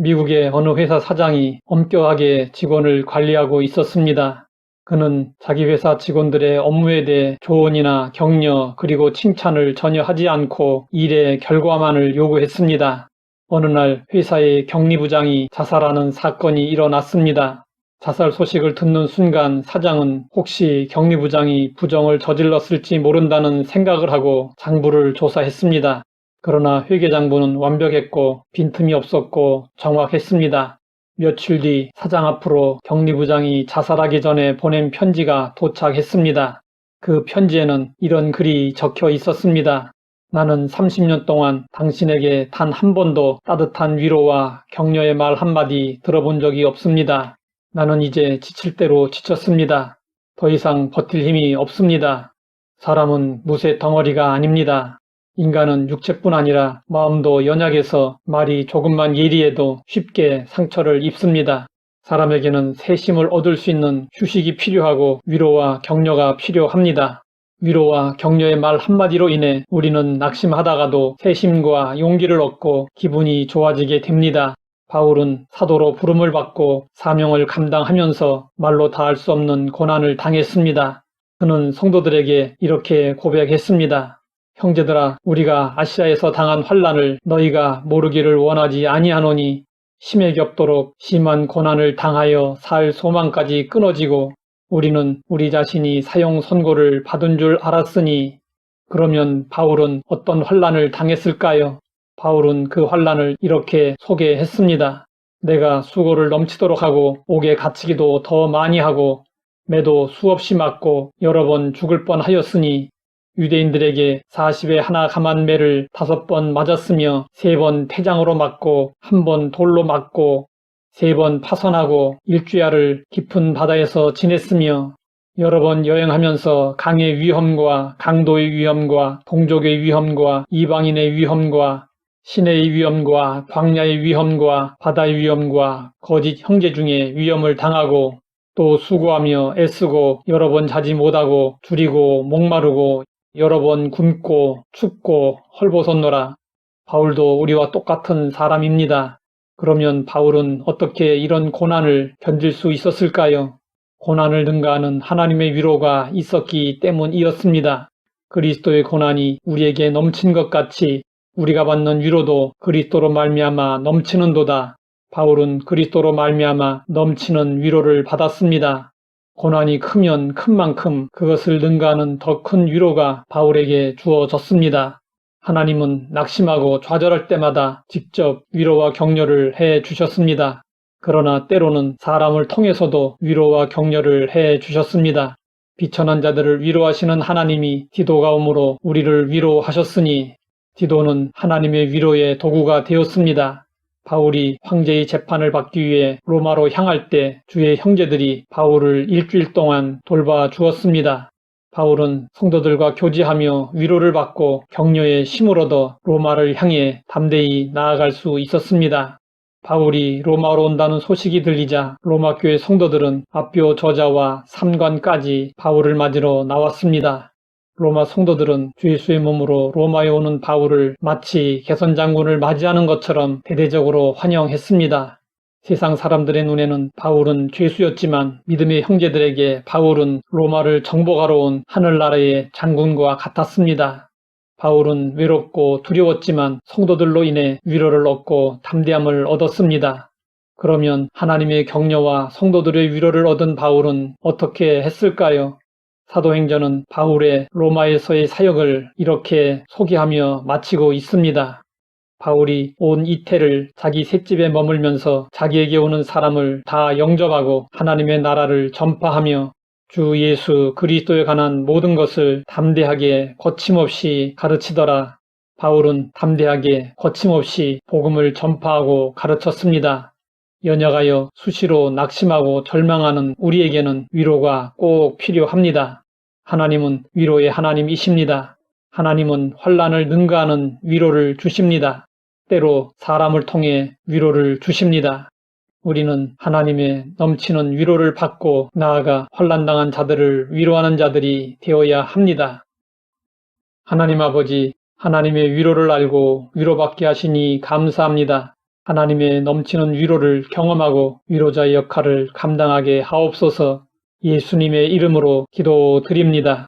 미국의 어느 회사 사장이 엄격하게 직원을 관리하고 있었습니다. 그는 자기 회사 직원들의 업무에 대해 조언이나 격려 그리고 칭찬을 전혀 하지 않고 일의 결과만을 요구했습니다. 어느 날 회사의 격리부장이 자살하는 사건이 일어났습니다. 자살 소식을 듣는 순간 사장은 혹시 격리부장이 부정을 저질렀을지 모른다는 생각을 하고 장부를 조사했습니다. 그러나 회계장부는 완벽했고 빈틈이 없었고 정확했습니다. 며칠 뒤 사장 앞으로 격리부장이 자살하기 전에 보낸 편지가 도착했습니다. 그 편지에는 이런 글이 적혀 있었습니다. 나는 30년 동안 당신에게 단 한 번도 따뜻한 위로와 격려의 말 한마디 들어본 적이 없습니다. 나는 이제 지칠 대로 지쳤습니다. 더 이상 버틸 힘이 없습니다. 사람은 무쇠 덩어리가 아닙니다. 인간은 육체뿐 아니라 마음도 연약해서 말이 조금만 예리해도 쉽게 상처를 입습니다. 사람에게는 새 힘을 얻을 수 있는 휴식이 필요하고 위로와 격려가 필요합니다. 위로와 격려의 말 한마디로 인해 우리는 낙심하다가도 새 힘과 용기를 얻고 기분이 좋아지게 됩니다. 바울은 사도로 부름을 받고 사명을 감당하면서 말로 다할 수 없는 고난을 당했습니다. 그는 성도들에게 이렇게 고백했습니다. 형제들아, 우리가 아시아에서 당한 환난을 너희가 모르기를 원하지 아니하노니 심에 겹도록 심한 고난을 당하여 살 소망까지 끊어지고 우리는 우리 자신이 사형 선고를 받은 줄 알았으니. 그러면 바울은 어떤 환난을 당했을까요? 바울은 그 환난을 이렇게 소개했습니다. 내가 수고를 넘치도록 하고 옥에 갇히기도 더 많이 하고 매도 수없이 맞고 여러 번 죽을 뻔하였으니 유대인들에게 40에 하나 감한 매를 5번 맞았으며 3번 태장으로 맞고 1번 돌로 맞고 3번 파선하고 일주야를 깊은 바다에서 지냈으며 여러 번 여행하면서 강의 위험과 강도의 위험과 동족의 위험과 이방인의 위험과 시내의 위험과 광야의 위험과 바다의 위험과 거짓 형제 중에 위험을 당하고 또 수고하며 애쓰고 여러 번 자지 못하고 줄이고 목마르고 여러 번 굶고 춥고 헐벗었노라. 바울도 우리와 똑같은 사람입니다. 그러면 바울은 어떻게 이런 고난을 견딜 수 있었을까요? 고난을 능가하는 하나님의 위로가 있었기 때문이었습니다. 그리스도의 고난이 우리에게 넘친 것 같이 우리가 받는 위로도 그리스도로 말미암아 넘치는도다. 바울은 그리스도로 말미암아 넘치는 위로를 받았습니다. 고난이 크면 큰 만큼 그것을 능가하는 더 큰 위로가 바울에게 주어졌습니다. 하나님은 낙심하고 좌절할 때마다 직접 위로와 격려를 해 주셨습니다. 그러나 때로는 사람을 통해서도 위로와 격려를 해 주셨습니다. 비천한 자들을 위로하시는 하나님이 디도가 오므로 우리를 위로하셨으니 디도는 하나님의 위로의 도구가 되었습니다. 바울이 황제의 재판을 받기 위해 로마로 향할 때 주의 형제들이 바울을 일주일 동안 돌봐 주었습니다. 바울은 성도들과 교제하며 위로를 받고 격려의 힘을 얻어 로마를 향해 담대히 나아갈 수 있었습니다. 바울이 로마로 온다는 소식이 들리자 로마 교회 성도들은 앞뼈 저자와 삼관까지 바울을 맞으러 나왔습니다. 로마 성도들은 주 예수의 몸으로 로마에 오는 바울을 마치 개선장군을 맞이하는 것처럼 대대적으로 환영했습니다. 세상 사람들의 눈에는 바울은 죄수였지만 믿음의 형제들에게 바울은 로마를 정복하러 온 하늘나라의 장군과 같았습니다. 바울은 외롭고 두려웠지만 성도들로 인해 위로를 얻고 담대함을 얻었습니다. 그러면 하나님의 격려와 성도들의 위로를 얻은 바울은 어떻게 했을까요? 사도행전은 바울의 로마에서의 사역을 이렇게 소개하며 마치고 있습니다. 바울이 온 이태를 자기 셋집에 머물면서 자기에게 오는 사람을 다 영접하고 하나님의 나라를 전파하며 주 예수 그리스도에 관한 모든 것을 담대하게 거침없이 가르치더라. 바울은 담대하게 거침없이 복음을 전파하고 가르쳤습니다. 연약하여 수시로 낙심하고 절망하는 우리에게는 위로가 꼭 필요합니다. 하나님은 위로의 하나님이십니다. 하나님은 환난을 능가하는 위로를 주십니다. 때로 사람을 통해 위로를 주십니다. 우리는 하나님의 넘치는 위로를 받고 나아가 환난당한 자들을 위로하는 자들이 되어야 합니다. 하나님 아버지, 하나님의 위로를 알고 위로받게 하시니 감사합니다. 하나님의 넘치는 위로를 경험하고 위로자의 역할을 감당하게 하옵소서. 예수님의 이름으로 기도드립니다.